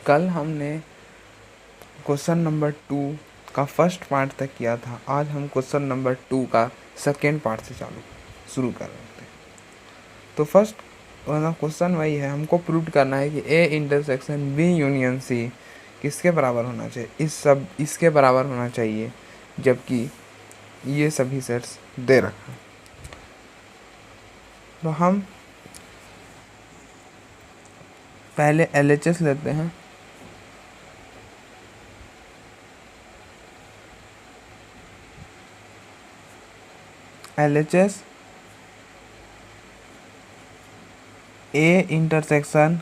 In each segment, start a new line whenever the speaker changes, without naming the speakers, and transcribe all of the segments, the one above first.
कल हमने question number 2 का फर्स्ट पार्ट तक किया था। आज हम क्वेश्चन नंबर 2 का सेकेंड पार्ट से शुरू कर रहे हैं। तो फर्स्ट मतलब क्वेश्चन वही है, हमको प्रूव करना है कि A intersection B union C किसके बराबर होना चाहिए। इसके बराबर होना चाहिए, जबकि ये सभी सेट्स दे रखा है। तो हम पहले LHS लेते हैं। LHS A intersection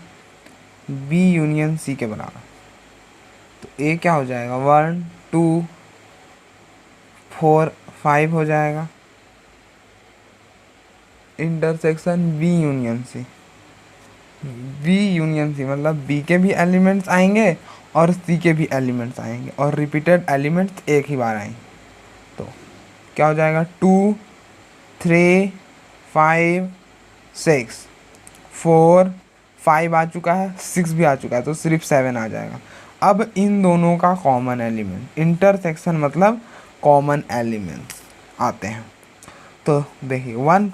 B union C के बराबर। तो ए क्या हो जाएगा, 1 2 4 5 हो जाएगा। Intersection B union C, B union C मतलब बी के भी एलिमेंट्स आएंगे और सी के भी एलिमेंट्स आएंगे और रिपीटेड एलिमेंट्स एक ही बार आएंगे। तो क्या हो जाएगा, 2 3 5 6 4 5 आ चुका है, 6 भी आ चुका है, तो सिर्फ 7 आ जाएगा। अब इन दोनों का कॉमन एलिमेंट, इंटरसेक्शन मतलब कॉमन एलिमेंट्स आते हैं। तो देखिए 1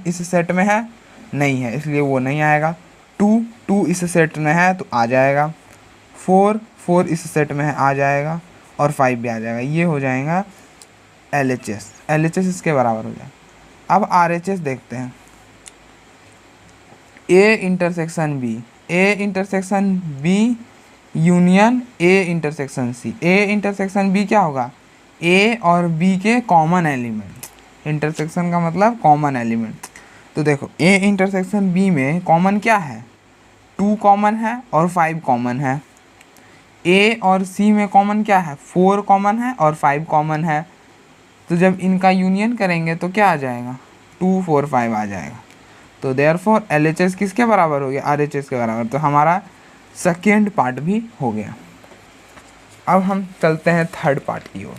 इस सेट में है नहीं है, इसलिए वो नहीं आएगा। 2 इस सेट में है तो आ जाएगा। 4 इस सेट में है आ जाएगा, और 5 भी आ जाएगा। ये हो जाएगा LHS इसके बराबर हो जाएगा। अब RHS देखते हैं। A intersection B union A intersection C. A intersection B क्या होगा, ए और बी के कॉमन एलिमेंट। इंटरसेक्शन का मतलब कॉमन एलिमेंट। तो देखो ए इंटरसेक्शन बी में कॉमन क्या है, 2 कॉमन है और 5 कॉमन है। ए और सी में कॉमन क्या है, 4 कॉमन है और 5 कॉमन है। तो जब इनका यूनियन करेंगे तो क्या आ जाएगा, 2 4 5 आ जाएगा। तो देयरफॉर LHS किसके बराबर हो गया, RHS के बराबर। तो हमारा सेकेंड पार्ट भी हो गया। अब हम चलते हैं थर्ड पार्ट की ओर।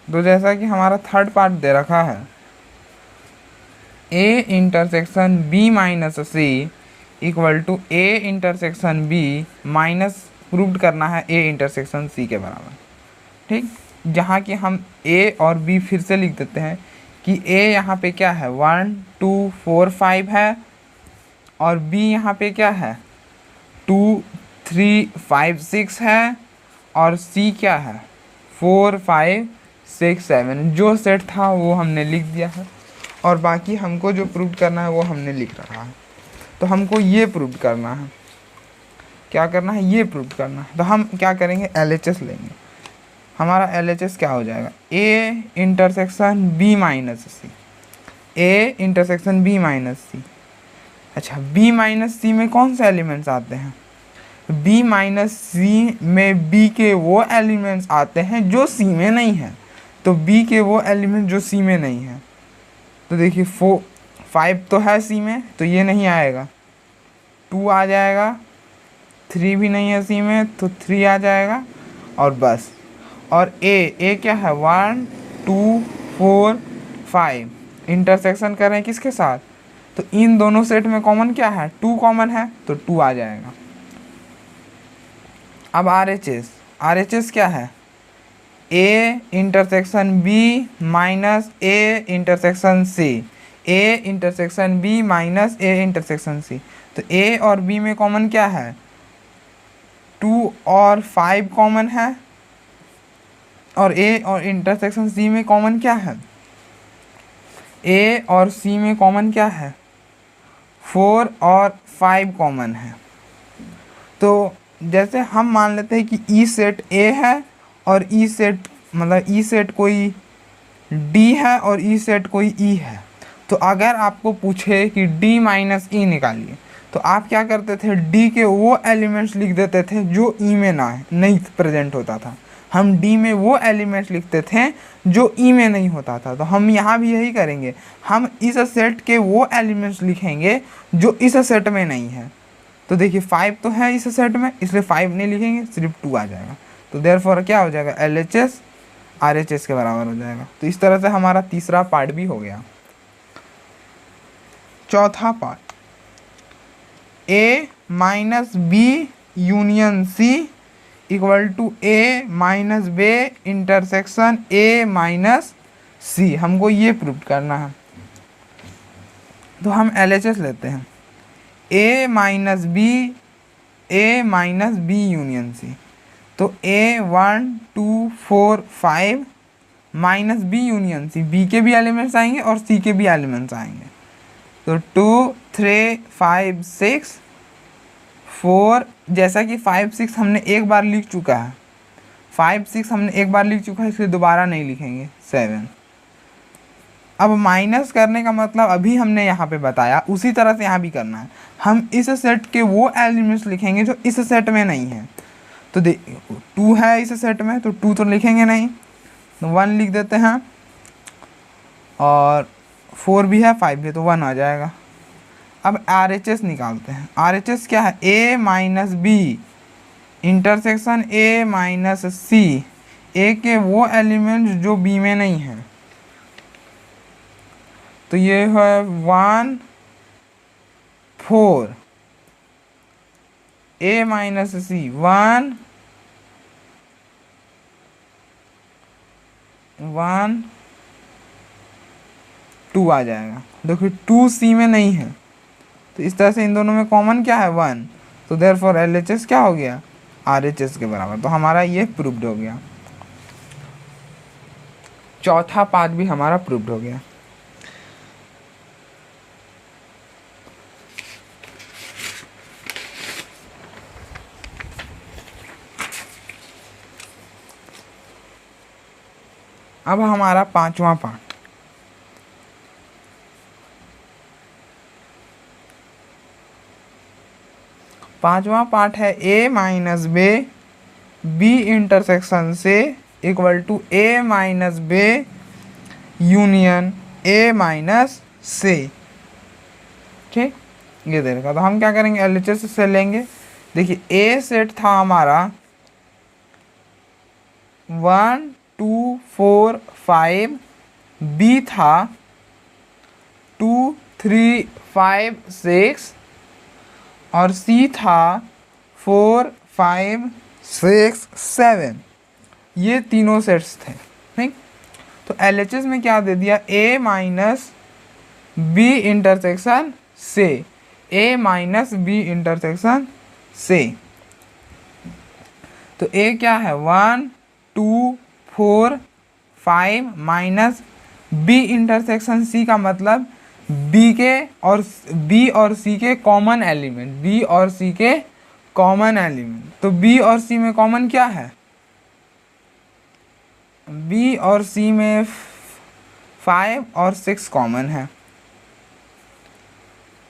तो जैसा कि हमारा थर्ड पार्ट दे रखा है, A intersection B minus C equal to A intersection B minus proved करना है ए इंटरसेक्शन सी के बराबर। ठीक, जहाँ कि हम ए और बी फिर से लिख देते हैं कि ए यहाँ पे क्या है, 1 2 4 5 है, और बी यहाँ पे क्या है, 2 3 5 6 है, और सी क्या है, 4 5 6 7। जो सेट था वो हमने लिख दिया है, और बाकी हमको जो प्रूव करना है वो हमने लिख रखा है। तो हमको ये प्रूव करना है, क्या करना है, ये प्रूव करना है। तो हम क्या करेंगे, LHS लेंगे। हमारा LHS क्या हो जाएगा, A intersection B minus C, A intersection B minus C. अच्छा, बी माइनस सी में कौन से एलिमेंट्स आते हैं, बी माइनस सी में बी के वो एलिमेंट्स आते हैं जो सी में नहीं है। तो बी के वो एलिमेंट जो सी में नहीं है, तो देखिए 5 तो है सी में, तो ये नहीं आएगा, 2 आ जाएगा, 3 भी नहीं है सी में तो 3 आ जाएगा, और बस। और ए क्या है, 1 2 4 5। इंटरसेक्शन कर रहे हैं किसके साथ, तो इन दोनों सेट में कॉमन क्या है, 2 कॉमन है, तो 2 आ जाएगा। अब RHS क्या है, A intersection B minus A intersection C, A intersection B minus A intersection C. तो ए और बी में कॉमन क्या है, 2 और 5 कॉमन है, और ए और इंटरसेक्शन सी में कॉमन क्या है, ए और सी में कॉमन क्या है, 4 और 5 कॉमन है। तो जैसे हम मान लेते हैं कि ई सेट ए है और ई सेट मतलब ई सेट कोई डी है और ई सेट कोई ई है। तो अगर आपको पूछे कि डी माइनस ई निकालिए, तो आप क्या करते थे, डी के वो एलिमेंट्स लिख देते थे जो ई में नहीं प्रेजेंट होता था। हम डी में वो एलिमेंट्स लिखते थे जो ई में नहीं होता था, तो हम यहाँ भी यही करेंगे, हम इस सेट के वो एलिमेंट्स लिखेंगे जो इस सेट में नहीं है। तो देखिए 5 तो है इस सेट में, इसलिए 5 नहीं लिखेंगे, सिर्फ 2 आ जाएगा। तो देयरफॉर क्या हो जाएगा, LHS RHS के बराबर हो जाएगा। तो इस तरह से हमारा तीसरा पार्ट भी हो गया। चौथा part, A minus B union C equal to A minus B intersection A minus C, हमको ये प्रूव करना है। तो हम LHS लेते हैं, A minus B union C, तो A 1 2 4 5 minus B union C, B के भी एलिमेंट्स आएंगे और C के भी एलिमेंट्स आएंगे। तो 2 3 5 6 4, जैसा कि 5 6 हमने एक बार लिख चुका है, 5 6 हमने एक बार लिख चुका है, इसलिए दोबारा नहीं लिखेंगे। 7, अब माइनस करने का मतलब अभी हमने यहाँ पे बताया, उसी तरह से यहाँ भी करना है। हम इस सेट के वो एलिमेंट्स लिखेंगे जो इस सेट में नहीं है। तो 2 है इस सेट में, तो 2 तो लिखेंगे नहीं, तो 1 लिख देते हैं, और 4 भी है 5 भी है, तो 1 आ जाएगा। अब RHS निकालते हैं। RHS क्या है, A minus B intersection A minus C, A के वो एलिमेंट्स जो B में नहीं है। तो ये है 1 4 A माइनस C 1 1 2 आ जाएगा। देखिए 2 C में नहीं है, तो इस तरह से इन दोनों में कॉमन क्या है, 1, तो देयरफॉर LHS क्या हो गया, RHS के बराबर। तो हमारा ये प्रूव्ड हो गया। चौथा पार्ट भी हमारा प्रूव्ड हो गया। अब हमारा पांचवा पार्ट, है A माइनस B इंटरसेक्शन से equal to A minus B union A minus C। ठीक, ये दे रखा। तो हम क्या करेंगे, LHS से लेंगे। देखिए A सेट था हमारा 1 2 4 5, B था 2 3 5 6, और C था 4 5 6 7। ये तीनों सेट्स थे। ठीक, तो LHS में क्या दे दिया, A माइनस B इंटरसेक्शन से, A माइनस B इंटरसेक्शन से। तो A क्या है, 1 2 4 5 माइनस B इंटरसेक्शन C का मतलब B और C के कॉमन एलिमेंट, B और C के कॉमन एलिमेंट। तो B और C में कॉमन क्या है, B और C में 5 और 6 कॉमन है।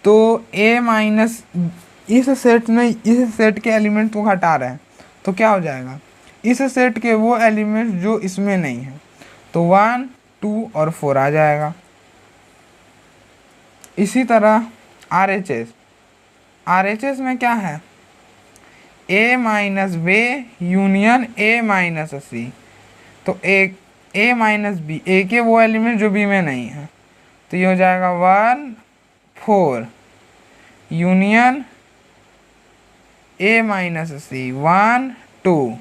तो A माइनस इस सेट के एलिमेंट को हटा रहे हैं, तो क्या हो जाएगा, इस सेट के वो एलिमेंट जो इसमें नहीं है। तो 1 2 और 4 आ जाएगा। इसी तरह RHS में क्या है, A minus B union A minus C। तो A माइनस B, A के वो एलिमेंट जो B में नहीं है, तो ये हो जाएगा 1 4 union A minus C 1 2।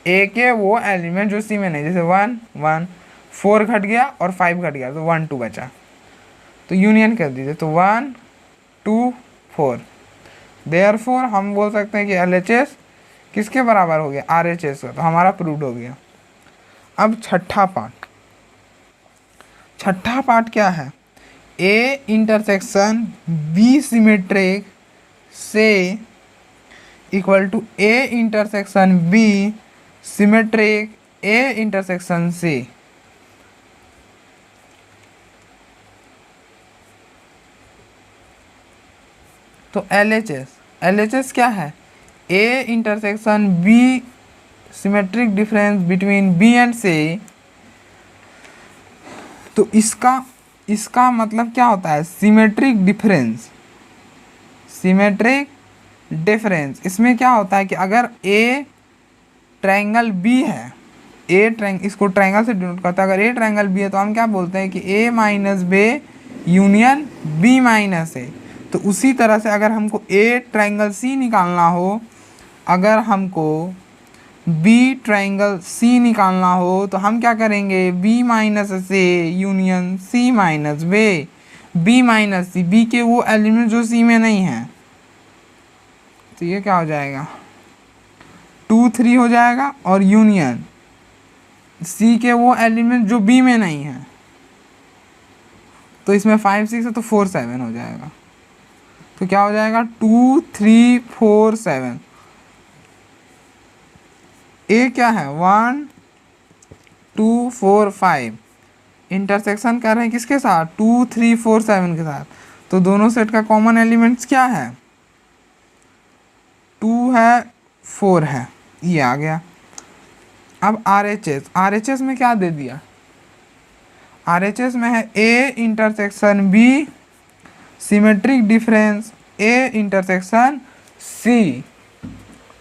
A के वो एलिमेंट जो C में नहीं, जैसे 1 1, 4 घट गया और 5 घट गया, तो 1 2 बचा, तो यूनियन कर दीजिए, तो 1 2 4। देयरफॉर हम बोल सकते हैं कि LHS किसके बराबर हो गया, RHS का। तो हमारा प्रूव्ड हो गया। अब छठा पार्ट क्या है, A इंटरसेक्शन B सिमेट्रिक से equal to A intersection B symmetric A intersection C। तो LHS क्या है, A intersection B symmetric difference between B and C, तो इसका मतलब क्या होता है, सिमेट्रिक डिफरेंस। सिमेट्रिक डिफरेंस इसमें क्या होता है कि अगर ए ट्रायंगल बी है, इसको ट्रायंगल से डिनोट करता है, अगर ए ट्रायंगल बी है तो हम क्या बोलते हैं कि ए माइनस बे यूनियन बी माइनस ए। तो उसी तरह से अगर हमको ए ट्रायंगल सी निकालना हो, अगर हमको बी ट्रायंगल सी निकालना हो तो हम क्या करेंगे, बी माइनस से यूनियन सी माइनस बे, बी माइनस सी, बी के वो एलिमेंट जो सी में नहीं है, तो ये क्या हो जाएगा 2 3 हो जाएगा, और यूनियन सी के वो एलिमेंट जो बी में नहीं है, तो इसमें 5 6 है तो 4 7 हो जाएगा। तो क्या हो जाएगा 2 3 4 7। ए क्या है 1 2 4 5, इंटरसेक्शन कर रहे हैं किसके साथ, 2 3 4 7 के साथ। तो दोनों सेट का कॉमन एलिमेंट्स क्या है, 2 है 4 है, ये आ गया। अब RHS में क्या दे दिया, RHS में है A intersection B symmetric difference A intersection C,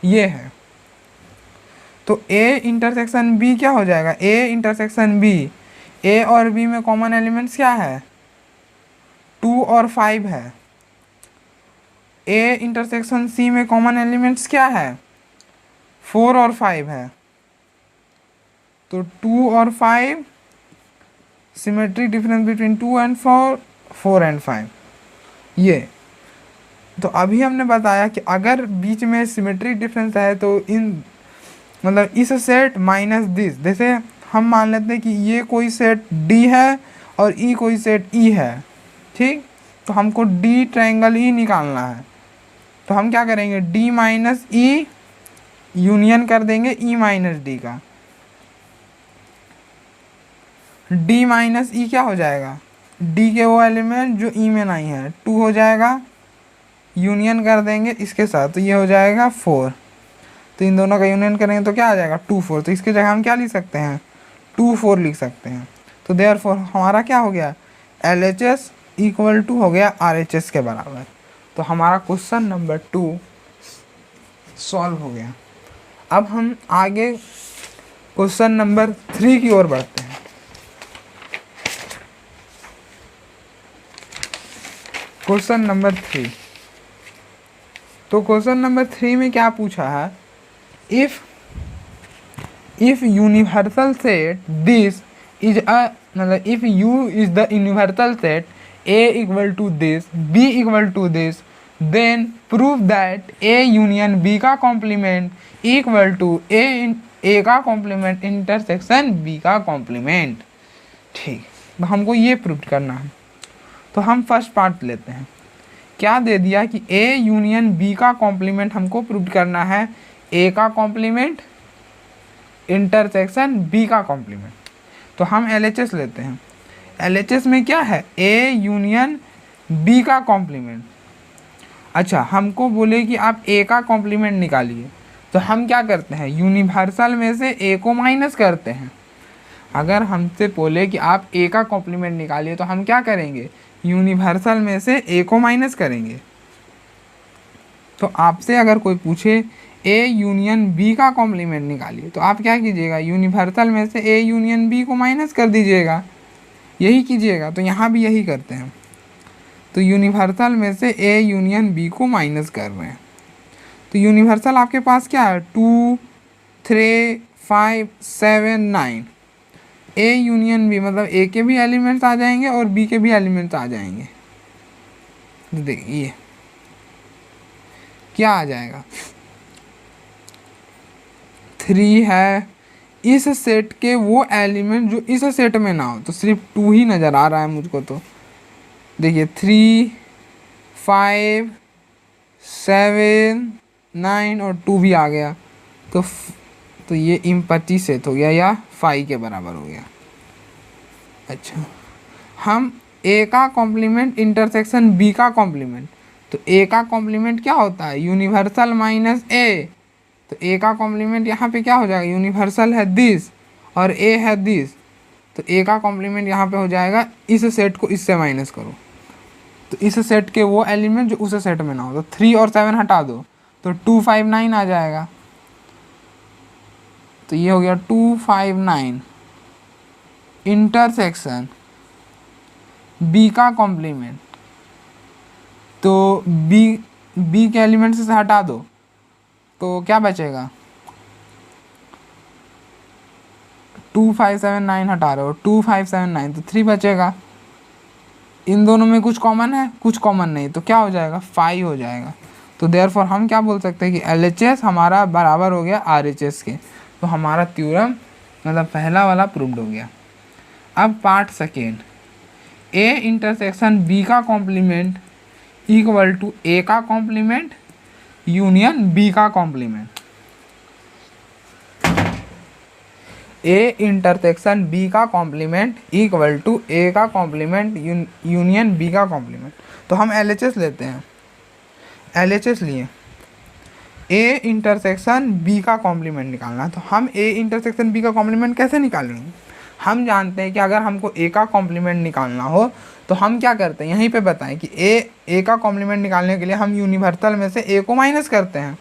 ये है। तो A इंटरसेक्शन B क्या हो जाएगा, A इंटरसेक्शन B, A और B में कॉमन एलिमेंट्स क्या है, 2 और 5 है। A इंटरसेक्शन C में कॉमन एलिमेंट्स क्या है, 4 और 5 है। तो 2 और 5, symmetric difference between 2 and 4, 4 and 5, ये। तो अभी हमने बताया कि अगर बीच में सिमेट्रिक डिफरेंस है तो इन मतलब इस सेट माइनस दिस, जैसे हम मान लेते हैं कि ये कोई सेट D है और E कोई सेट E है, ठीक। तो हमको D ट्रायंगल E निकालना है, तो हम क्या करेंगे, D माइनस E यूनियन कर देंगे E माइनस D का। D माइनस E क्या हो जाएगा, D के वो एलिमेंट जो E में नहीं है, 2 हो जाएगा, यूनियन कर देंगे इसके साथ, तो ये हो जाएगा 4। तो इन दोनों का यूनियन करेंगे तो क्या आ जाएगा 2 4। तो इसके जगह हम क्या लिख सकते हैं, 2 4 लिख सकते हैं। तो देयरफॉर हमारा क्या हो गया, LHS इक्वल टू हो गया RHS के बराबर। तो हमारा क्वेश्चन नंबर 2 सॉल्व हो गया। अब हम आगे क्वेश्चन नंबर 3 की ओर बढ़ते हैं। क्वेश्चन नंबर 3, तो क्वेश्चन नंबर 3 में क्या पूछा है, if universal set this is a, मतलब if U is the universal set A equal to this, B equal to this, then prove that A union B का कॉम्प्लीमेंट इक्वल टू A का complement intersection B का complement. ठीक, तो हमको ये prove करना है। तो हम फर्स्ट पार्ट लेते हैं। क्या दे दिया कि A यूनियन B का कॉम्प्लीमेंट हमको प्रूव करना है, A का कॉम्प्लीमेंट इंटरसेक्शन B का कॉम्प्लीमेंट। तो हम LHS लेते हैं। LHS में क्या है, A यूनियन B का कॉम्प्लीमेंट। अच्छा, हमको बोले कि आप A का कॉम्प्लीमेंट निकालिए, तो हम क्या करते हैं, यूनिवर्सल में से A को माइनस करते हैं। अगर हमसे बोले कि आप A का कॉम्प्लीमेंट निकालिए तो हम क्या करेंगे, यूनिवर्सल में से A को माइनस करेंगे। तो आपसे अगर कोई पूछे A यूनियन B का कॉम्प्लीमेंट निकालिए, तो आप क्या कीजिएगा, यूनिवर्सल में से A यूनियन B को माइनस कर दीजिएगा, यही कीजिएगा। तो यहाँ भी यही करते हैं। तो यूनिवर्सल में से A यूनियन B को माइनस कर रहे हैं। तो यूनिवर्सल आपके पास क्या है, 2 3 5 7 9। A यूनियन B मतलब A के भी एलिमेंट्स आ जाएंगे और B के भी एलिमेंट्स आ जाएंगे। तो देखिए क्या आ जाएगा, 3 है। इस सेट के वो एलिमेंट जो इस सेट में ना हो, तो सिर्फ 2 ही नज़र आ रहा है मुझको। तो देखिए 3 5 7 9 और 2 भी आ गया। तो ये इम्पटी सेट हो गया या 5 के बराबर हो गया। अच्छा, हम A का कॉम्प्लीमेंट इंटरसेक्शन B का कॉम्प्लीमेंट, तो A का कॉम्प्लीमेंट क्या होता है, यूनिवर्सल माइनस A। तो तो ए का कॉम्प्लीमेंट यहाँ पे क्या हो जाएगा, यूनिवर्सल है दिस और ए है दिस, तो ए का कॉम्प्लीमेंट यहाँ पे हो जाएगा, इस सेट को इससे माइनस करो तो इस सेट के वो एलिमेंट जो उस सेट में ना हो, तो 3 और 7 हटा दो तो 259 आ जाएगा। तो ये हो गया 259 इंटरसेक्शन बी का कॉम्प्लीमेंट, तो बी के एलिमेंट से हटा दो तो क्या बचेगा, 2579 हटा रहे हो 2579 तो 3 बचेगा। इन दोनों में कुछ कॉमन है, कुछ कॉमन नहीं, तो क्या हो जाएगा 5 हो जाएगा। तो देयरफॉर हम क्या बोल सकते हैं कि LHS हमारा बराबर हो गया RHS के। तो हमारा थ्योरम मतलब पहला वाला प्रूव्ड हो गया। अब part second, A intersection B का कॉम्प्लीमेंट इक्वल टू ए का कॉम्प्लीमेंट यूनियन बी का कॉम्प्लीमेंट। ए इंटरसेक्शन बी का कॉम्प्लीमेंट इक्वल टू ए का कॉम्प्लीमेंट यूनियन बी का कॉम्प्लीमेंट। तो हम LHS लेते हैं, LHS लिए ए इंटरसेक्शन बी का कॉम्प्लीमेंट निकालना है। तो हम ए इंटरसेक्शन बी का कॉम्प्लीमेंट कैसे निकालेंगे, हम जानते हैं कि अगर हमको ए का कॉम्प्लीमेंट निकालना हो तो हम क्या करते हैं, यहीं पे बताएं कि ए का कॉम्प्लीमेंट निकालने के लिए हम यूनिवर्सल में से ए को माइनस करते हैं।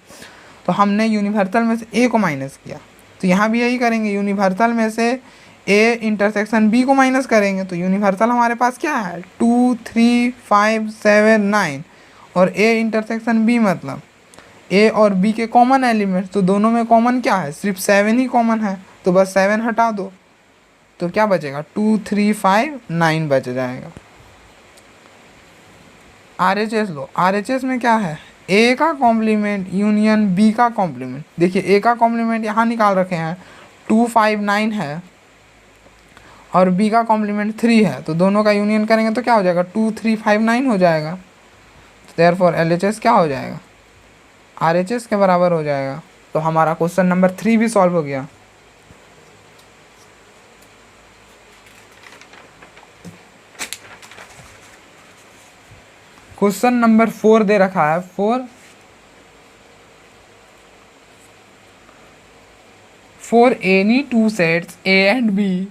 तो हमने यूनिवर्सल में से ए को माइनस किया, तो यहाँ भी यही करेंगे, यूनिवर्सल में से ए इंटरसेक्शन बी को माइनस करेंगे। तो यूनिवर्सल हमारे पास क्या है 2 3 5 7 9 और ए इंटरसेक्शन बी मतलब ए और बी के कॉमन एलिमेंट्स, तो दोनों में कॉमन क्या है, सिर्फ 7 ही कॉमन है, तो बस 7 हटा दो तो क्या बचेगा 2 3 5 9 बच जाएगा। RHS लो, RHS में क्या है ए का कॉम्प्लीमेंट यूनियन बी का कॉम्प्लीमेंट। देखिए ए का कॉम्प्लीमेंट यहाँ निकाल रखे हैं 259 है और बी का कॉम्प्लीमेंट 3 है, तो दोनों का यूनियन करेंगे तो क्या हो जाएगा 2359 हो जाएगा। देयरफॉर LHS क्या हो जाएगा RHS के बराबर हो जाएगा। तो हमारा क्वेश्चन नंबर 3 भी सॉल्व हो गया। क्वेश्चन नंबर 4 दे रखा है 4 for any two sets A and B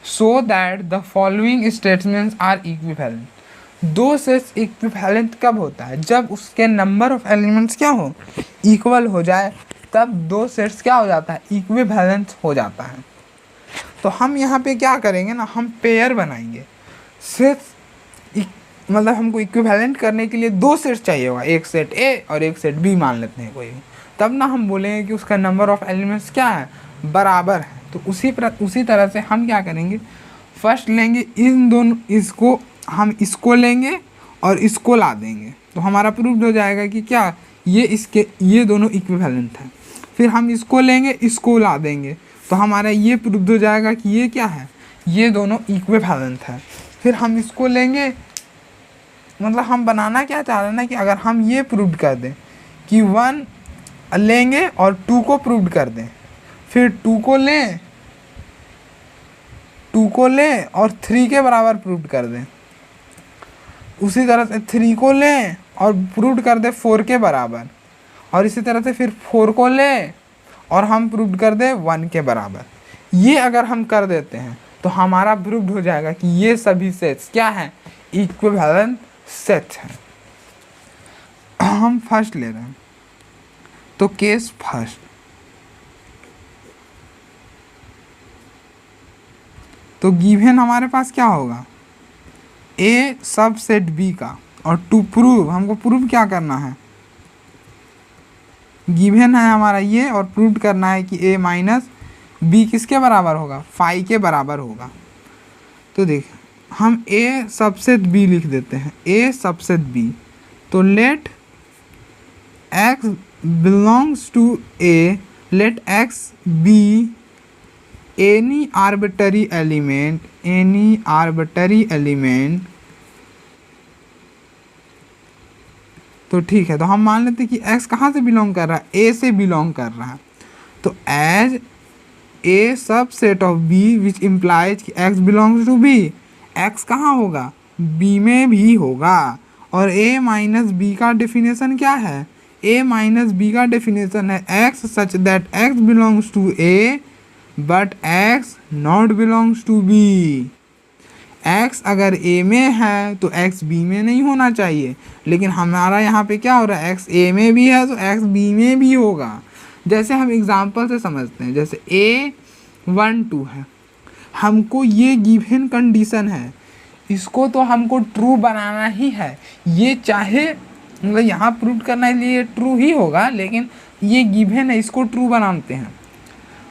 so that the following statements are equivalent। दो सेट्स इक्विवेलेंट कब होता है, जब उसके नंबर ऑफ एलिमेंट्स क्या हो इक्वल हो जाए, तब दो सेट्स क्या हो जाता है इक्विवेलेंट हो जाता है। तो हम यहाँ पे क्या करेंगे ना, हम पेयर बनाएंगे सेट्स, मतलब हमको इक्विवेलेंट करने के लिए दो सेट्स चाहिए होगा, एक सेट ए और एक सेट बी मान लेते हैं कोई भी, तब ना हम बोलेंगे कि उसका नंबर ऑफ एलिमेंट्स क्या है बराबर है। तो उसी तरह से हम क्या करेंगे, फर्स्ट लेंगे इन दोनों, इसको हम इसको लेंगे और इसको ला देंगे, तो हमारा प्रूव्ड हो जाएगा कि क्या ये दोनों इक्विवेलेंट है। फिर हम इसको लेंगे, इसको ला देंगे, तो हमारा ये प्रूव्ड हो जाएगा कि ये क्या है, ये दोनों इक्विवेलेंट है। फिर हम इसको लेंगे, मतलब हम बनाना क्या चाह रहे हैं ना कि अगर हम ये प्रूव्ड कर दें कि 1 लेंगे और 2 को प्रूव्ड कर दें, फिर 2 को लें और 3 के बराबर प्रूव्ड कर दें, उसी तरह से 3 को लें और प्रूव्ड कर दें 4 के बराबर, और इसी तरह से फिर 4 को लें और हम प्रूव्ड कर दें 1 के बराबर। ये अगर हम कर देते हैं तो हमारा प्रूव्ड हो जाएगा कि ये सभी सेट्स क्या हैं इक्विवेलेंट सेट हैं। हम फर्स्ट ले रहे हैं, तो केस फर्स्ट, तो गिवन हमारे पास क्या होगा ए सब सेट बी का, और टू प्रूव हमको प्रूव क्या करना है, गिवन है हमारा ये और प्रूव करना है कि ए माइनस बी किसके बराबर होगा 5 के बराबर होगा। तो देख हम ए सबसेट बी लिख देते हैं, ए सबसेट बी, तो let x belongs to A, let x B any arbitrary element तो ठीक है, तो हम मान लेते हैं कि x कहाँ से बिलोंग कर रहा है, a से बिलोंग कर रहा है। तो as a subset of b which implies कि x belongs to b, x कहाँ होगा b में भी होगा, और a माइनस b का डेफिनेशन क्या है ए माइनस बी का डेफिनेशन है x such that x belongs to A but x not belongs to B. X अगर ए में है तो एक्स बी में नहीं होना चाहिए, लेकिन हमारा यहाँ पे क्या हो रहा है, एक्स ए में भी है तो एक्स बी में भी होगा। जैसे हम एग्जांपल से समझते हैं, जैसे A12 है, हमको ये गिवन कंडीशन है, इसको तो हमको ट्रू बनाना ही है। ये चाहे मतलब यहाँ प्रूव करने के लिए ट्रू ही होगा, लेकिन ये गिवन है, इसको ट्रू बनाते हैं।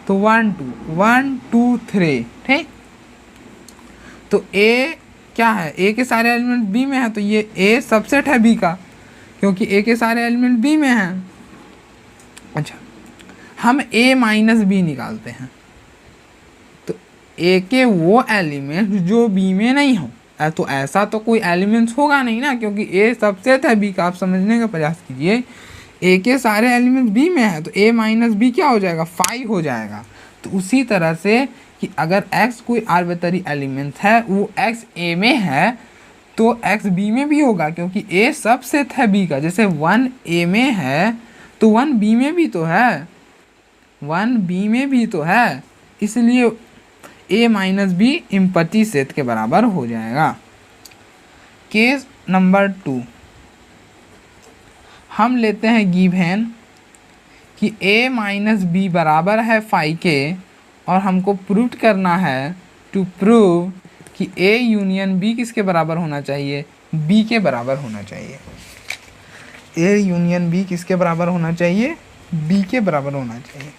तो 1 2 3 ठीक। तो A क्या है, A के सारे एलिमेंट B में है, तो ये A सबसेट है B का, क्योंकि A के सारे एलिमेंट B में हैं। अच्छा, हम A माइनस बी निकालते हैं, तो A के वो एलिमेंट जो B में नहीं हो, तो ऐसा तो कोई एलिमेंट्स होगा नहीं ना, क्योंकि A सबसेट है B का। आप समझने का प्रयास कीजिए, A के सारे एलिमेंट B में है, तो A माइनस बी क्या हो जाएगा, 5 हो जाएगा। तो उसी तरह से कि अगर x कोई आर्बिट्ररी एलिमेंट है, वो x A में है तो x B में भी होगा, क्योंकि A सबसेट है B का। जैसे 1 A में है तो 1 B में भी तो है, 1 B में भी तो है, इसलिए A minus B empty set के बराबर हो जाएगा। केस नंबर 2, हम लेते हैं गिवन कि A माइनस बी बराबर है 5 के, और हमको प्रूव करना है, टू प्रूव कि A यूनियन B किसके बराबर होना चाहिए, B के बराबर होना चाहिए। A यूनियन B किसके बराबर होना चाहिए, B के बराबर होना चाहिए।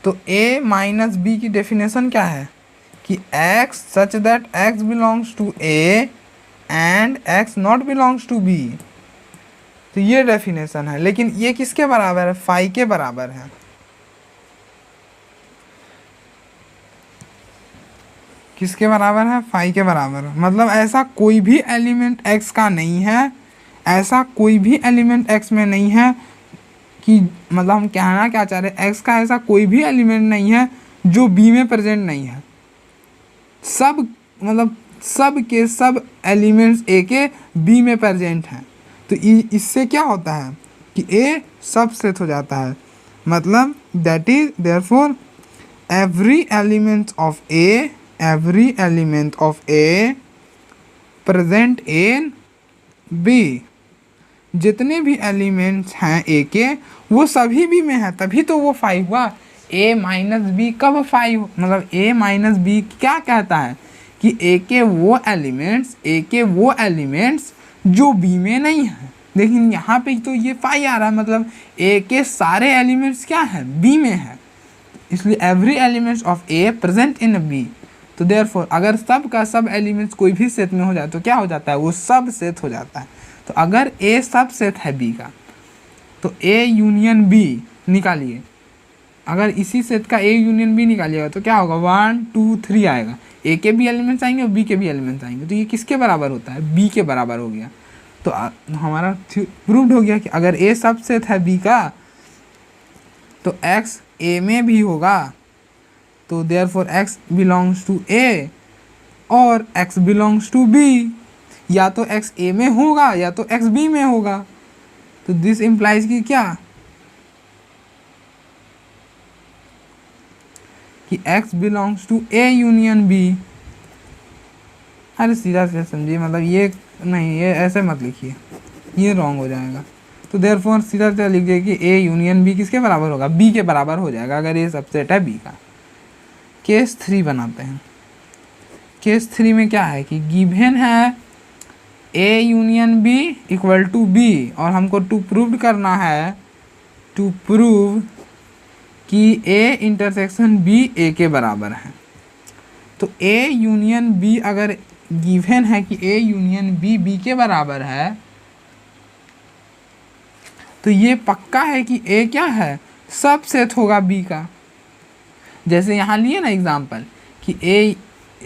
तो A माइनस बी की डेफिनेशन क्या है कि x such that x belongs to A and x not belongs to B। तो ये डेफिनेशन है, लेकिन ये किसके बराबर है, 5 के बराबर है। किसके बराबर है, 5 के बराबर। मतलब ऐसा कोई भी एलिमेंट x का नहीं है, ऐसा कोई भी एलिमेंट x में नहीं है कि मतलब हम कहना क्या चाह रहे हैं, x का ऐसा कोई भी एलिमेंट नहीं है जो B में प्रेजेंट नहीं है। सब मतलब सब के सब एलिमेंट्स A के B में प्रेजेंट हैं। तो इससे क्या होता है कि A सबसेट हो जाता है, मतलब that is therefore every element of A present in B। जितने भी एलिमेंट्स हैं A के, वो सभी B में है, तभी तो वो 5 हुआ। A माइनस बी कब 5, मतलब A माइनस बी क्या कहता है कि A के वो एलिमेंट्स जो B में नहीं है। लेकिन यहाँ पे तो ये 5 आ रहा है, मतलब A के सारे एलिमेंट्स क्या है, B में है, इसलिए every elements of A present in B। तो देयरफॉर अगर सब का सब एलिमेंट्स कोई भी सेट में हो जाए तो क्या हो जाता है, वो सब सेट हो जाता है। तो अगर A सब सेट है B का, तो A यूनियन B निकालिए। अगर इसी सेट का A यूनियन B निकालिएगा तो क्या होगा, 1 2 3 आएगा। A के भी एलिमेंट्स आएंगे और B के भी एलिमेंट्स आएंगे, तो ये किसके बराबर होता है, B के बराबर हो गया। तो हमारा प्रूव्ड हो गया कि अगर A सब सेट है B का, तो X A में भी होगा। तो therefore X belongs to A और X बिलोंग्स टू B। या तो X A में होगा या तो X B में होगा। तो दिस इम्प्लाइज कि क्या, कि X belongs to A union B। अरे सीधा सीधा समझिए, मतलब ये नहीं, ये ऐसे मत लिखिए, ये रॉन्ग हो जाएगा। तो देयरफॉर सीधा सीधा लिखिए कि A यूनियन B किसके बराबर होगा, B के बराबर हो जाएगा अगर ये सबसेट है B का। केस 3 बनाते हैं। केस 3 में क्या है कि गिवन है A union B equal to B, और हमको टू प्रूव करना है, टू प्रूव कि A इंटरसेक्शन B A के बराबर है। तो A यूनियन B अगर गिवन है कि A यूनियन B B के बराबर है, तो ये पक्का है कि A क्या है, सब सेट होगा B का। जैसे यहाँ लिए ना एग्जाम्पल कि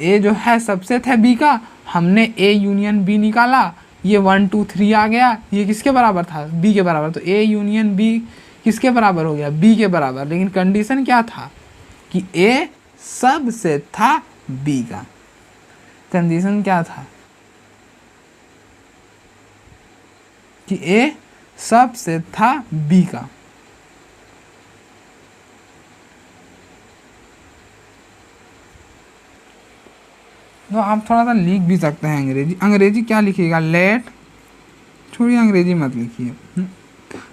ए जो है सबसेट है बी का, हमने ए यूनियन बी निकाला, ये 1 2 3 आ गया, ये किसके बराबर था, बी के बराबर, तो ए यूनियन बी किसके बराबर हो गया, बी के बराबर। लेकिन कंडीशन क्या था कि ए सबसेट था बी का। कंडीशन क्या था कि ए सबसेट था बी का। तो आप थोड़ा सा लिख भी सकते हैं अंग्रेजी। अंग्रेजी क्या लिखिएगा, लेट, छोड़िए अंग्रेजी मत लिखिए,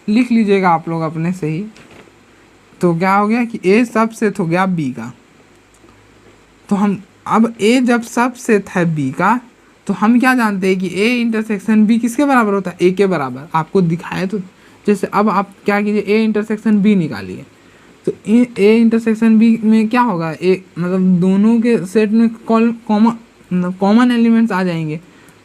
लिख लीजिएगा आप लोग अपने से ही। तो क्या हो गया कि ए सबसेट हो गया बी का। तो हम अब ए जब सबसेट है बी का, तो हम क्या जानते हैं कि ए इंटरसेक्शन बी किसके बराबर होता है, ए के बराबर। आपको दिखाए तो जैसे अब आप क्या कीजिए, ए इंटरसेक्शन बी निकालिए, तो ए इंटरसेक्शन बी में क्या होगा, ए मतलब दोनों के सेट में कॉमन एलिमेंट्स आ जाएंगे,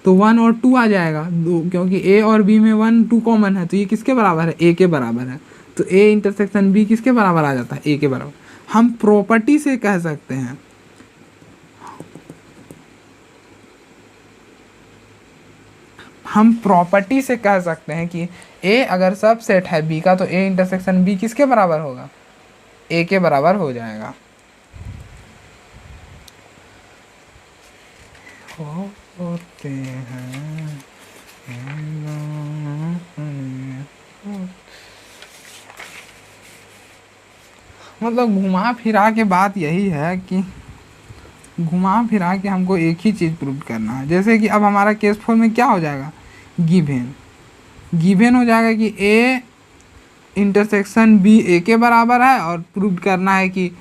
तो 1 और 2 आ जाएगा, क्योंकि ए और बी में 1 2 कॉमन है, तो ये किसके बराबर है, ए के बराबर है। तो ए इंटरसेक्शन बी किसके बराबर आ जाता है, ए के बराबर। हम प्रॉपर्टी से कह सकते हैं, हम प्रॉपर्टी से कह सकते हैं कि ए अगर सबसेट है बी का, तो ए इंटरसेक्शन बी किसके बराबर होगा, ए के बराबर हो जाएगा। होते हैं मतलब घुमा फिरा के बात यही है कि घुमा फिरा के हमको एक ही चीज़ प्रूव करना है। जैसे कि अब हमारा केस 4 में क्या हो जाएगा, गिवेन हो जाएगा कि ए इंटरसेक्शन बी ए के बराबर है, और प्रूव करना है कि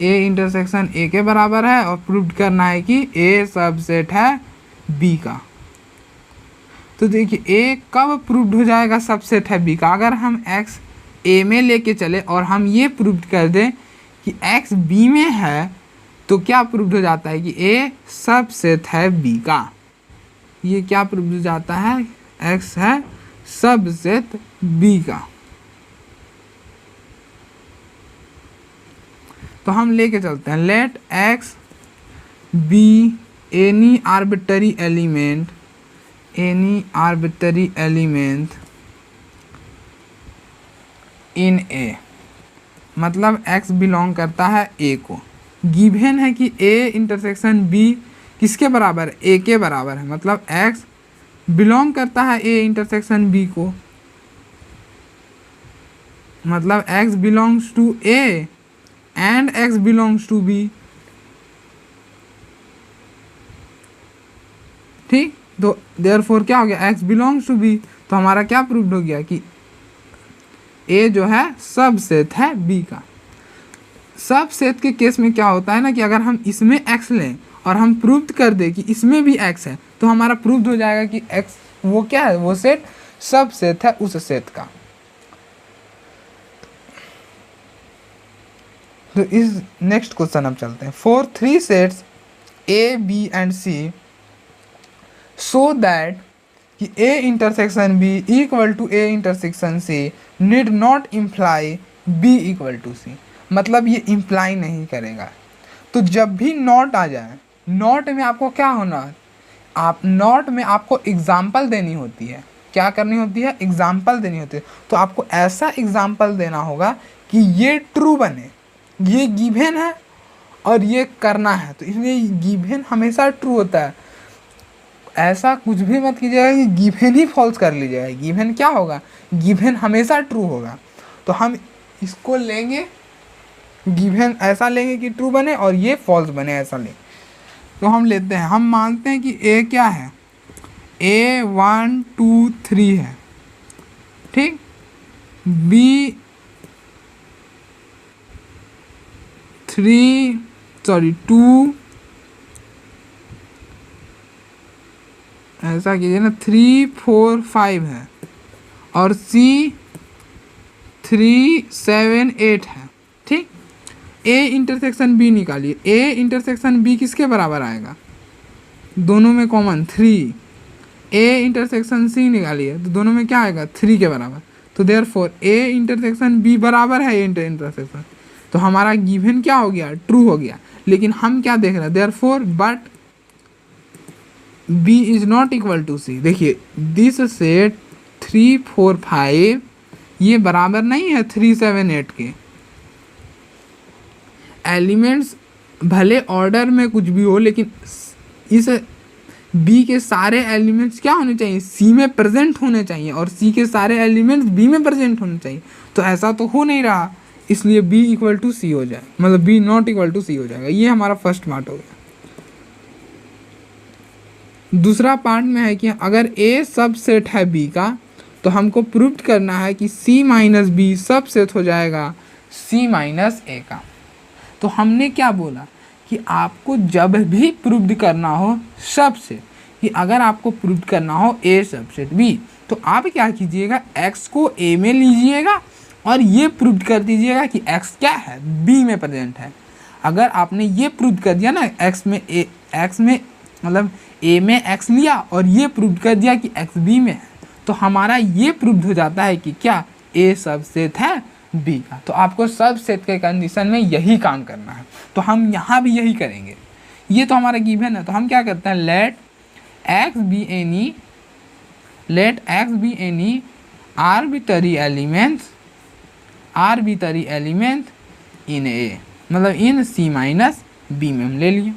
ए इंटरसेक्शन ए के बराबर है, और प्रूव करना है कि ए सबसेट है बी का। तो देखिए ए कब प्रूव्ड हो जाएगा सबसेट है बी का, अगर हम एक्स ए में लेके चले और हम ये प्रूव कर दें कि एक्स बी में है, तो क्या प्रूव्ड हो जाता है कि ए सबसेट है बी का। ये क्या प्रूव्ड हो जाता है, एक्स है सबसेट बी का। तो हम लेके चलते हैं, let x be any arbitrary element in A, मतलब x बिलोंग करता है a को। गिवन है कि a इंटरसेक्शन b किसके बराबर है, a के बराबर है, मतलब x बिलोंग करता है a इंटरसेक्शन b को, मतलब x belongs to a and x belongs to b। ठीक, तो देयरफॉर क्या हो गया, x बिलोंग्स टू b। तो हमारा क्या प्रूव्ड हो गया कि ए जो है सबसेट है बी का। सबसेट के केस में क्या होता है ना कि अगर हम इसमें x लें और हम प्रूव कर दे कि इसमें भी x है, तो हमारा प्रूव्ड हो जाएगा कि x वो क्या है, वो सेट सबसेट है उस सेट का। तो इस नेक्स्ट क्वेश्चन हम चलते हैं। For 3 sets A B and C so that कि A intersection B equal to A intersection C need not imply B equal to C, मतलब ये इम्प्लाई नहीं करेगा। तो जब भी नॉट आ जाए, नॉट में आपको क्या होना, आप नॉट में आपको एग्जाम्पल देनी होती है। क्या करनी होती है, एग्जाम्पल देनी होती है। तो आपको ऐसा एग्जाम्पल देना होगा कि ये ट्रू बने, ये गिवन है और ये करना है, तो इसलिए गिवन हमेशा ट्रू होता है। ऐसा कुछ भी मत कीजिएगा कि गिवन ही फॉल्स कर लीजिएगा। गिवन क्या होगा, गिवन हमेशा ट्रू होगा। तो हम इसको लेंगे, गिवन ऐसा लेंगे कि ट्रू बने और ये फॉल्स बने, ऐसा लेंगे। तो हम लेते हैं, हम मानते हैं कि ए क्या है, ए 1 2 3 है, ठीक, बी 2, ऐसा कीजिए ना, 3 4 5 है, और सी 3 7 8 है, ठीक। ए इंटरसेक्शन बी निकालिए, ए इंटरसेक्शन बी किसके बराबर आएगा, दोनों में कॉमन 3। ए इंटरसेक्शन सी निकालिए, तो दोनों में क्या आएगा, 3 के बराबर। तो देयरफॉर ए इंटरसेक्शन बी बराबर है ए इंटरसेक्शन, तो हमारा गिवन क्या हो गया, ट्रू हो गया। लेकिन हम क्या देख रहे हैं, therefore but B is not equal to C. देखिए दिस सेट 3 4 5 ये बराबर नहीं है 3 7 8 के। एलिमेंट्स भले ऑर्डर में कुछ भी हो, लेकिन इस बी के सारे एलिमेंट्स क्या होने चाहिए, सी में प्रेजेंट होने चाहिए, और सी के सारे एलिमेंट्स बी में प्रेजेंट होने चाहिए। तो ऐसा तो हो नहीं रहा, इसलिए बी इक्वल टू सी हो जाए, मतलब बी नॉट इक्वल टू सी हो जाएगा। ये हमारा फर्स्ट पार्ट हो गया। दूसरा पार्ट में है कि अगर ए सबसेट है बी का, तो हमको प्रूव करना है कि सी माइनस बी सबसेट हो जाएगा सी माइनस ए का। तो हमने क्या बोला कि आपको जब भी प्रूव करना हो सबसेट, कि अगर आपको प्रूव करना हो ए सबसेट बी, तो आप क्या कीजिएगा, एक्स को ए में लीजिएगा और ये प्रूव कर दीजिएगा कि एक्स क्या है, बी में प्रेजेंट है। अगर आपने ये प्रूव कर दिया ना, एक्स में मतलब ए में एक्स लिया और ये प्रूव कर दिया कि एक्स बी में है, तो हमारा ये प्रूव हो जाता है कि क्या ए सबसेट है बी का। तो आपको सबसेट के कंडीशन में यही काम करना है, तो हम यहाँ भी यही करेंगे। ये तो हमारा गिवन है, तो हम क्या करते हैं, let x be any arbitrary element in A, मतलब इन सी माइनस बी में हम ले लिए।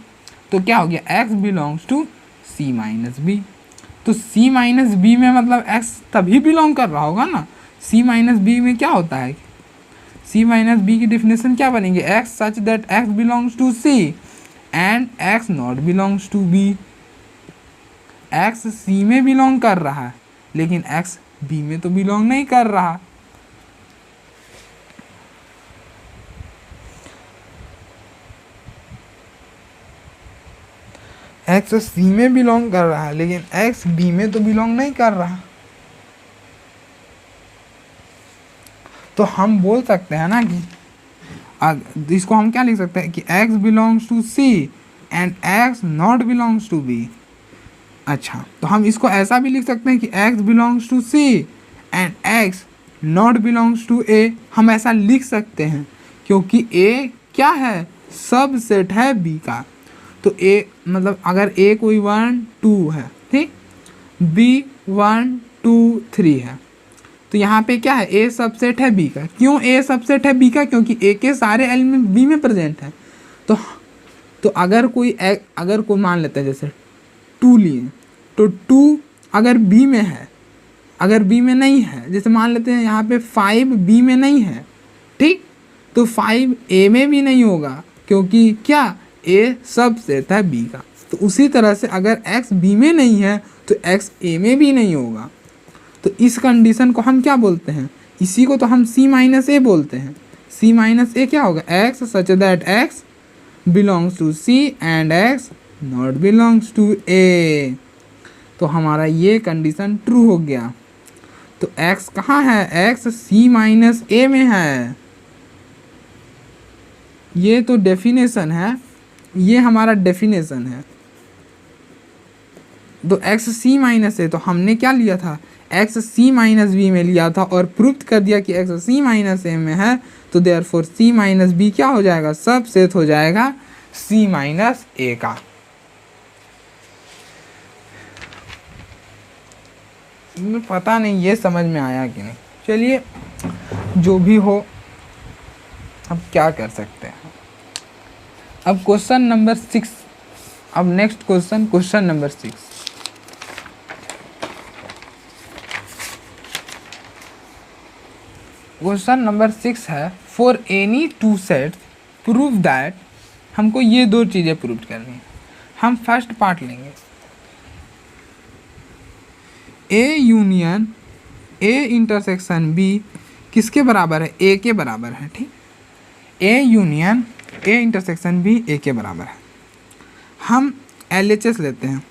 तो क्या हो गया, x belongs to C minus B. तो सी माइनस बी में मतलब एक्स तभी बिलोंग कर रहा होगा ना। सी माइनस बी में क्या होता है, सी माइनस बी की डिफिनेशन क्या बनेगी, x such that x belongs to C and x not belongs to B. X C में बिलोंग कर रहा है, लेकिन एक्स बी में तो बिलोंग नहीं कर रहा। एक्स सी में बिलोंग कर रहा है, लेकिन एक्स बी में तो बिलोंग नहीं कर रहा। तो हम बोल सकते हैं ना कि इसको हम क्या लिख सकते हैं कि x belongs to C and x not belongs to B. अच्छा, तो हम इसको ऐसा भी लिख सकते हैं कि x belongs to C and x not belongs to A. हम ऐसा लिख सकते हैं क्योंकि ए क्या है, सब सेट है बी का। तो ए मतलब अगर ए कोई 1 2 है, ठीक, बी 1 2 3 है, तो यहाँ पे क्या है, ए सबसेट है बी का। क्यों ए सबसेट है बी का, क्योंकि ए के सारे एलिमेंट बी में प्रेजेंट है। तो अगर कोई मान लेते हैं जैसे 2 लिए, तो 2 अगर बी में है, अगर बी में नहीं है, जैसे मान लेते हैं यहाँ पे 5 बी में नहीं है, ठीक, तो 5 ए में भी नहीं होगा, क्योंकि क्या, ए सबसेट है बी का। तो उसी तरह से अगर एक्स बी में नहीं है तो एक्स ए में भी नहीं होगा। तो इस कंडीशन को हम क्या बोलते हैं, इसी को तो हम सी माइनस ए बोलते हैं। सी माइनस ए क्या होगा, x such that x belongs to C and x not belongs to A. तो हमारा ये कंडीशन ट्रू हो गया। तो एक्स कहाँ है, एक्स सी माइनस ए में है। ये तो डेफिनेशन है, ये हमारा डेफिनेशन है। तो एक्स सी माइनस ए, तो हमने क्या लिया था, एक्स सी माइनस बी में लिया था और प्रूव कर दिया कि एक्स सी माइनस ए में है। तो देयरफॉर सी माइनस बी क्या हो जाएगा, सबसेट हो जाएगा सी माइनस ए का। पता नहीं ये समझ में आया कि नहीं। चलिए जो भी हो, अब क्या कर सकते हैं। अब क्वेश्चन नंबर 6, अब next question number 6। Question number 6 है, for any 2 sets prove that. हमको ये 2 चीज़ें प्रूव करनी है। हम फर्स्ट पार्ट लेंगे, A union A intersection B किसके बराबर है, ए के बराबर है, ठीक। A union A intersection B A के बराबर है। हम LHS लेते हैं।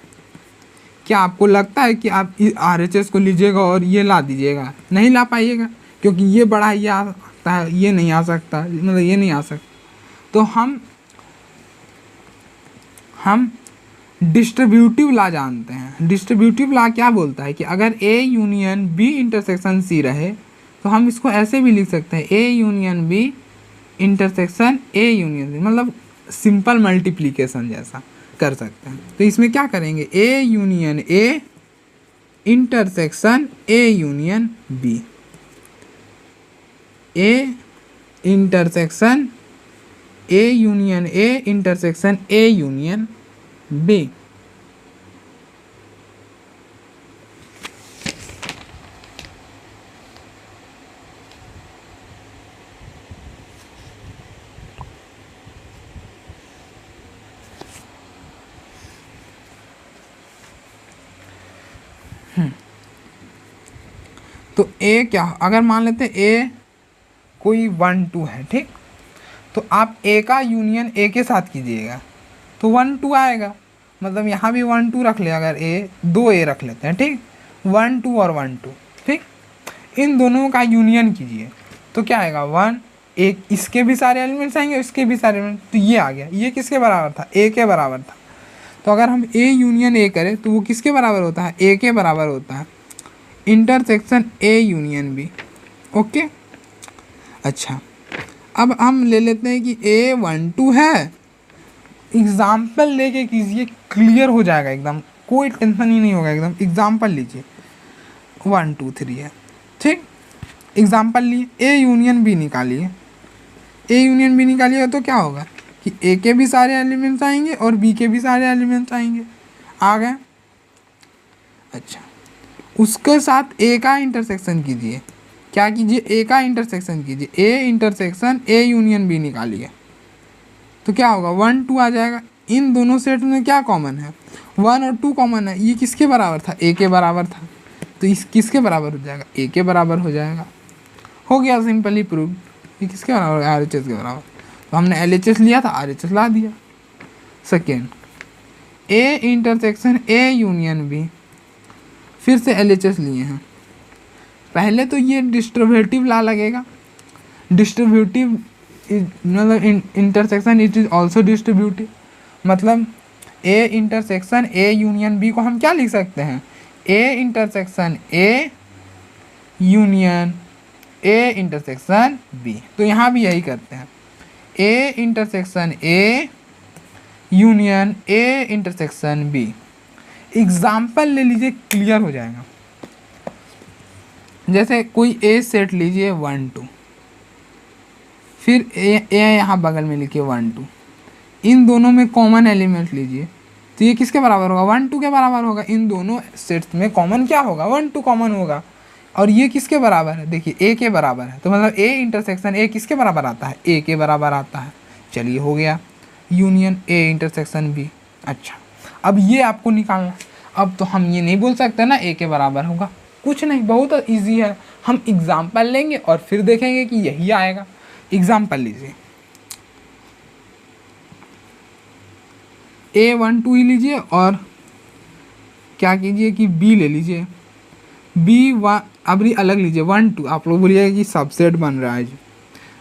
क्या आपको लगता है कि आप RHS को लीजिएगा और ये ला दीजिएगा? नहीं ला पाइएगा, क्योंकि ये बड़ा ये आ सकता है, ये नहीं आ सकता, मतलब ये नहीं आ सकता। तो हम डिस्ट्रीब्यूटिव ला जानते हैं। डिस्ट्रीब्यूटिव ला क्या बोलता है कि अगर A union B intersection C रहे, तो हम इसको ऐसे भी लिख सकते हैं, A union B intersection A union C. मतलब सिंपल मल्टीप्लिकेशन जैसा कर सकते हैं। तो इसमें क्या करेंगे, A union A intersection A union B, A intersection A union A intersection A union B. तो ए क्या, अगर मान लेते ए कोई 1 2 है, ठीक, तो आप ए का यूनियन ए के साथ कीजिएगा तो 1 2 आएगा। मतलब यहाँ भी 1 2 रख ले, अगर ए 2 ए रख लेते हैं, ठीक, 1 2 और 1 2, ठीक, इन दोनों का यूनियन कीजिए तो क्या आएगा 1, एक इसके भी सारे एलिमेंट्स आएंगे, इसके भी सारे एलिमेंट, तो ये आ गया। ये किसके बराबर था, ए के बराबर था। तो अगर हम ए यूनियन ए करें तो वो किसके बराबर होता है, ए के बराबर होता है intersection A union B. Okay, अच्छा, अब हम ले लेते हैं कि ए 1 2 है, एग्जाम्पल लेके कीजिए, क्लियर हो जाएगा एकदम, कोई टेंशन ही नहीं होगा एकदम। एग्जाम्पल लीजिए 1 2 3 है, ठीक, एग्जाम्पल लिए, ए यूनियन बी निकालिए, ए यूनियन बी निकालिएगा तो क्या होगा कि ए के भी सारे एलिमेंट्स आएंगे और बी के भी सारे एलिमेंट्स आएंगे, आ गए। अच्छा, उसके साथ ए का इंटरसेक्शन कीजिए, क्या कीजिए, ए का इंटरसेक्शन कीजिए, A intersection A union B निकालिए तो क्या होगा 1 2 आ जाएगा। इन दोनों सेट में क्या कॉमन है, 1 और 2 कॉमन है। ये किसके बराबर था, ए के बराबर था, तो इस किसके बराबर हो जाएगा, ए के बराबर हो जाएगा। हो गया, सिंपली प्रूव। ये किसके बराबर है, RHS के बराबर। तो हमने LHS लिया था, RHS ला दिया। Second, A intersection A union B, फिर से LHS लिए हैं। पहले तो ये डिस्ट्रीब्यूटिव ला लगेगा, डिस्ट्रीब्यूटिव मतलब intersection it is also distributive, मतलब A intersection A union B को हम क्या लिख सकते हैं, A intersection A union A intersection B. तो यहाँ भी यही करते हैं, A intersection A union A intersection B. Example ले लीजिए, क्लियर हो जाएगा। जैसे कोई ए सेट लीजिए 1 2, फिर ए यहाँ बगल में लिखिए 1 2, इन दोनों में कॉमन एलिमेंट लीजिए तो ये किसके बराबर होगा, 1 2 के बराबर होगा। इन दोनों सेट्स में कॉमन क्या होगा, 1 2 कॉमन होगा। और ये किसके बराबर है, देखिए ए के बराबर है, तो मतलब ए इंटरसेक्शन ए किसके बराबर आता है, ए के बराबर आता है। चलिए, हो गया यूनियन ए इंटरसेक्शन बी। अच्छा, अब ये आपको निकालना। अब तो हम ये नहीं बोल सकते ना ए के बराबर होगा, कुछ नहीं, बहुत ईजी है। हम एग्जाम्पल लेंगे और फिर देखेंगे कि यही आएगा। एग्जाम्पल लीजिए, ए 1 2 ही लीजिए और क्या कीजिए कि बी ले लीजिए, बी 1, अब अलग लीजिए 1 2। आप लोग बोलिएगा कि सबसेट बन रहा है जी,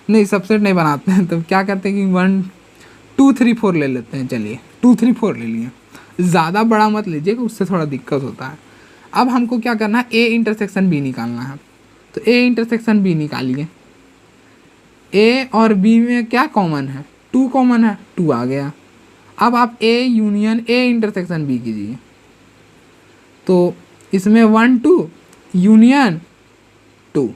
नहीं सबसेट नहीं बनाते हैं, तो क्या करते हैं कि 1 2 3 4 ले लेते हैं। चलिए 2 3 4 ले लिए, ज़्यादा बड़ा मत लीजिएगा, उससे थोड़ा दिक्कत होता है। अब हमको क्या करना है, ए इंटरसेक्शन बी निकालना है, तो ए इंटरसेक्शन बी निकालिए। ए और बी में क्या कॉमन है, 2 कॉमन है, 2 आ गया। अब आप A union A intersection B कीजिए, तो इसमें 1 2 यूनियन 2,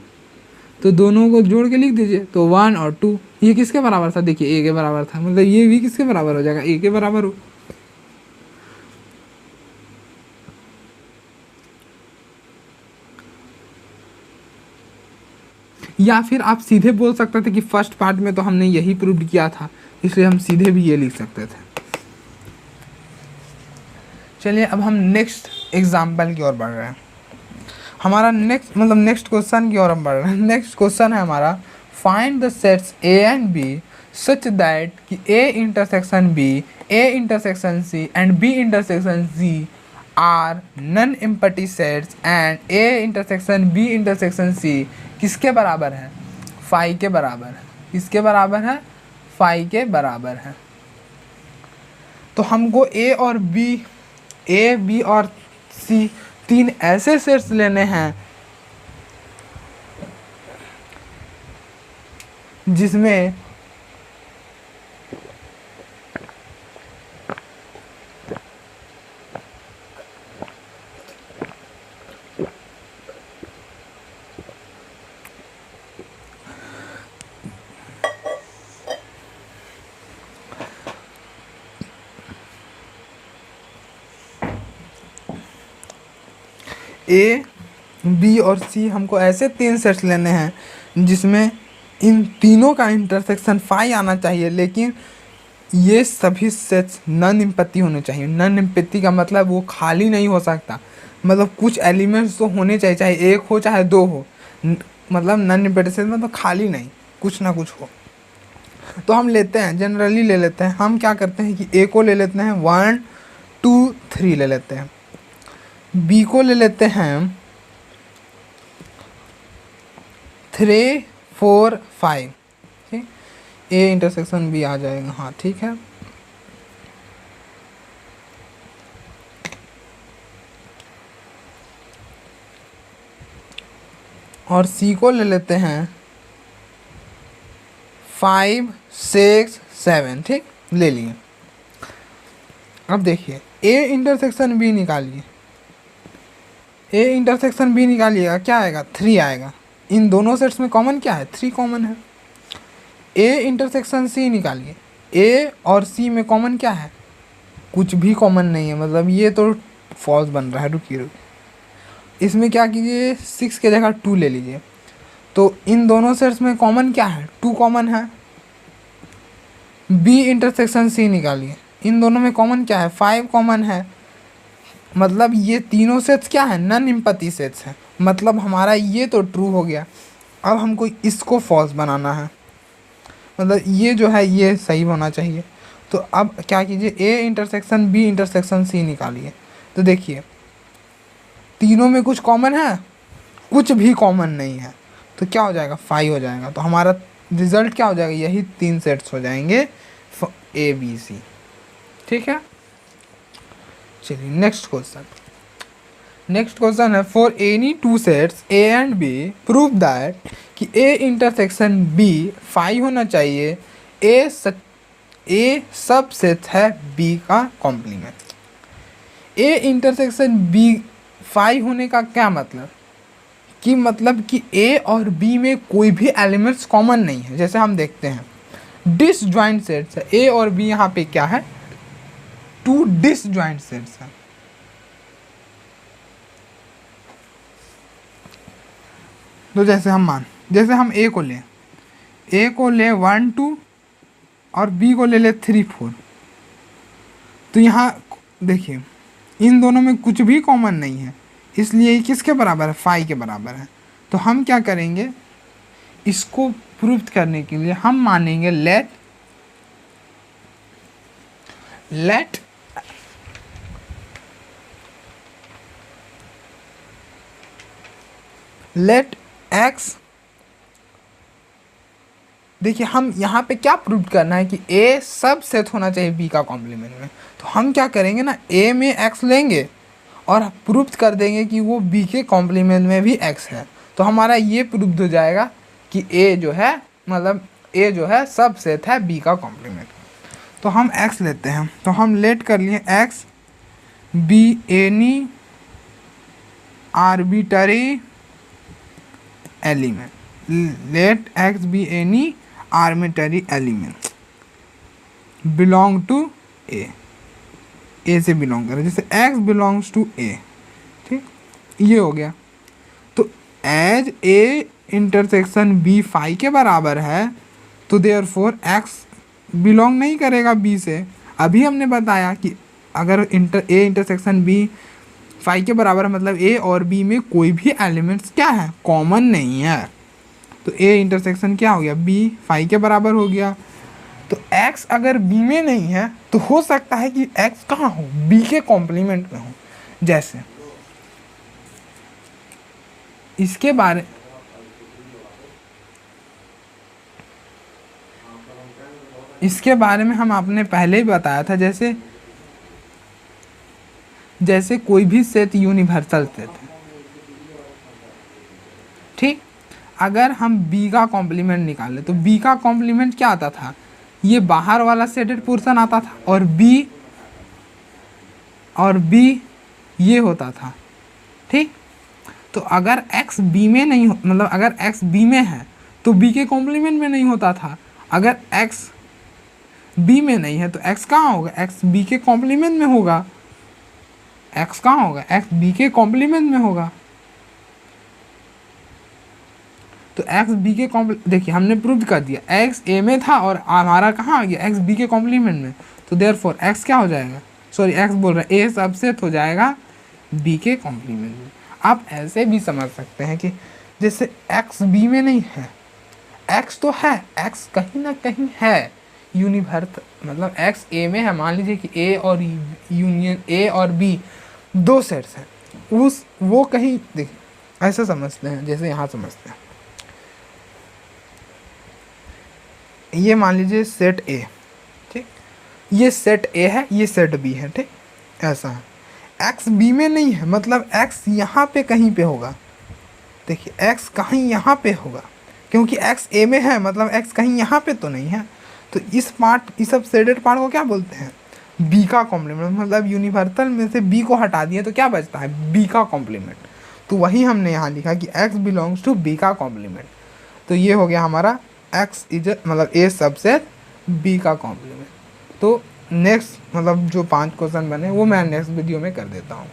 तो दोनों को जोड़ के लिख दीजिए, तो 1 और 2 ये किसके बराबर था, देखिए ए के बराबर था, मतलब ये भी किसके बराबर हो जाएगा, ए के बराबर हो। या फिर आप सीधे बोल सकते थे कि फर्स्ट पार्ट में तो हमने यही प्रूव किया था, इसलिए हम सीधे भी ये लिख सकते थे। चलिए, अब हम नेक्स्ट एग्जाम्पल की ओर बढ़ रहे हैं। हमारा नेक्स्ट क्वेश्चन की ओर हम बढ़ रहे हैं। नेक्स्ट क्वेश्चन है हमारा, find the sets A and B such that कि A intersection B, A intersection C and B intersection C are non empty sets and A intersection B intersection C किसके बराबर है, फाई के बराबर है। किसके बराबर है, फाई के बराबर है। तो हमको ए और बी, ए बी और सी, 3 ऐसे सेट्स लेने हैं जिसमें ए, बी और सी हमको ऐसे 3 सेट्स लेने हैं जिसमें इन तीनों का इंटरसेक्शन फाई आना चाहिए, लेकिन ये सभी सेट्स नन एम्पैथी होने चाहिए। नन एम्पैथी का मतलब वो खाली नहीं हो सकता, मतलब कुछ एलिमेंट्स तो होने चाहिए, चाहे एक हो चाहे दो हो, मतलब नन एम्पैथी से मतलब खाली नहीं, कुछ ना कुछ हो। तो हम लेते हैं, जनरली ले लेते हैं, हम क्या करते हैं कि ए को ले लेते हैं 1 2 3 ले लेते हैं, बी को ले लेते हैं 3 4 5, ठीक, ए इंटरसेक्शन बी आ जाएगा, हाँ ठीक है। और सी को ले लेते हैं 5 6 7, ठीक, ले लिए। अब देखिए ए इंटरसेक्शन बी निकालिए, ए इंटरसेक्शन बी निकालिएगा, क्या आएगा 3 आएगा। इन दोनों सेट्स में कॉमन क्या है, 3 कॉमन है। ए इंटरसेक्शन सी निकालिए, ए और सी में कॉमन क्या है, कुछ भी कॉमन नहीं है, मतलब ये तो फॉल्स बन रहा है। रुकिए इसमें क्या कीजिए, 6 के जगह 2 ले लीजिए। तो इन दोनों सेट्स में कॉमन क्या है, 2 कॉमन है। बी इंटरसेक्शन सी निकालिए, इन दोनों में कॉमन क्या है, 5 कॉमन है। मतलब ये तीनों सेट्स क्या है, नन एम्पैथी सेट्स हैं, मतलब हमारा ये तो ट्रू हो गया। अब हमको इसको फॉल्स बनाना है, मतलब ये जो है ये सही होना चाहिए। तो अब क्या कीजिए, A intersection B intersection C निकालिए। तो देखिए तीनों में कुछ कॉमन है, कुछ भी कॉमन नहीं है, तो क्या हो जाएगा, 5 हो जाएगा। तो हमारा रिजल्ट क्या हो जाएगा, यही 3 सेट्स हो जाएंगे ए बी सी, ठीक है। चलिए नेक्स्ट क्वेश्चन, नेक्स्ट क्वेश्चन है for any 2 sets A and B prove that कि ए इंटरसेक्शन बी 5 होना चाहिए, ए सब सेट है बी का कॉम्प्लीमेंट। ए इंटरसेक्शन बी 5 होने का क्या मतलब, कि मतलब कि ए और बी में कोई भी एलिमेंट्स कॉमन नहीं है। जैसे हम देखते हैं डिसजॉइंट सेट्स है, ए और बी यहाँ पे क्या है, 2 डिसजॉइंट सेट्स हैं। तो जैसे हम ए को ले 1 2 और बी को ले 3 4। तो यहाँ देखिए इन दोनों में कुछ भी कॉमन नहीं है, इसलिए ये किसके बराबर है, 5 के बराबर है। तो हम क्या करेंगे, इसको प्रूव करने के लिए हम मानेंगे लेट एक्स, देखिए हम यहाँ पे क्या प्रूव करना है कि ए सब सेट होना चाहिए बी का कॉम्प्लीमेंट में। तो हम क्या करेंगे ना, ए में एक्स लेंगे और प्रूव कर देंगे कि वो बी के कॉम्प्लीमेंट में भी एक्स है। तो हमारा ये प्रूव हो जाएगा कि ए जो है, मतलब ए जो है सब सेट है बी का कॉम्प्लीमेंट। तो हम एक्स लेते हैं, तो हम लेट कर लिए x be any arbitrary element, let x be any arbitrary element belong to A से बिलोंग करे, जैसे x बिलोंग्स टू ए, ठीक, ये हो गया। तो एज ए इंटरसेक्शन बी 5 के बराबर है, तो देयरफॉर x बिलोंग नहीं करेगा b से। अभी हमने बताया कि अगर ए इंटरसेक्शन बी 5 के बराबर है, मतलब ए और बी में कोई भी एलिमेंट्स क्या है, कॉमन नहीं है। तो ए इंटरसेक्शन क्या हो गया, बी 5 के बराबर हो गया। तो x अगर b में नहीं है तो हो सकता है कि x कहाँ हो, b के कॉम्प्लीमेंट में हो। जैसे इसके बारे में हम आपने पहले ही बताया था, जैसे कोई भी सेट यूनिवर्सल सेट है, ठीक। अगर हम b का कॉम्प्लीमेंट निकालें तो b का कॉम्प्लीमेंट क्या आता था, ये बाहर वाला सेटेड पोर्शन आता था, और b ये होता था, ठीक। तो अगर x b में नहीं हो, मतलब अगर x b में है तो b के कॉम्प्लीमेंट में नहीं होता था। अगर x b में नहीं है तो x कहाँ होगा, x b के कॉम्प्लीमेंट में होगा। x कहाँ होगा, x b के कॉम्प्लीमेंट में होगा। तो एक्स बी के देखिए हमने प्रूव कर दिया एक्स ए में था और हमारा कहाँ आ गया एक्स बी के कॉम्प्लीमेंट में, तो देयरफॉर एक्स क्या हो जाएगा, सॉरी एक्स बोल रहे हैं, ए सबसेट हो जाएगा बी के कॉम्प्लीमेंट में। आप ऐसे भी समझ सकते हैं कि जैसे एक्स बी में नहीं है, एक्स तो है, एक्स कहीं ना कहीं है यूनिवर्सल, मतलब एक्स ए में है, मान लीजिए कि ए और यूनियन ए और बी दो सेट्स हैं, उस वो कहीं देखिए ऐसा समझते हैं जैसे यहाँ समझते हैं, ये मान लीजिए सेट ए, ठीक, ये सेट ए है, ये सेट बी है, ठीक, ऐसा है। एक्स बी में नहीं है, मतलब एक्स यहाँ पे कहीं पे होगा, देखिए एक्स कहीं यहाँ पे होगा, क्योंकि एक्स ए में है, मतलब एक्स कहीं यहाँ पे तो नहीं है। तो इस पार्ट, इस सब सेडेड पार्ट को क्या बोलते हैं, बी का कॉम्प्लीमेंट, मतलब यूनिवर्सल में से बी को हटा दिए तो क्या बचता है, बी का कॉम्प्लीमेंट। तो वही हमने यहाँ लिखा कि एक्स बिलोंग्स टू बी का कॉम्प्लीमेंट। तो ये हो गया हमारा एक्स इज मतलब ए सबसेट बी का कॉम्प्लीमेंट। तो नेक्स्ट मतलब जो 5 क्वेश्चन बने वो मैं नेक्स्ट वीडियो में कर देता हूँ।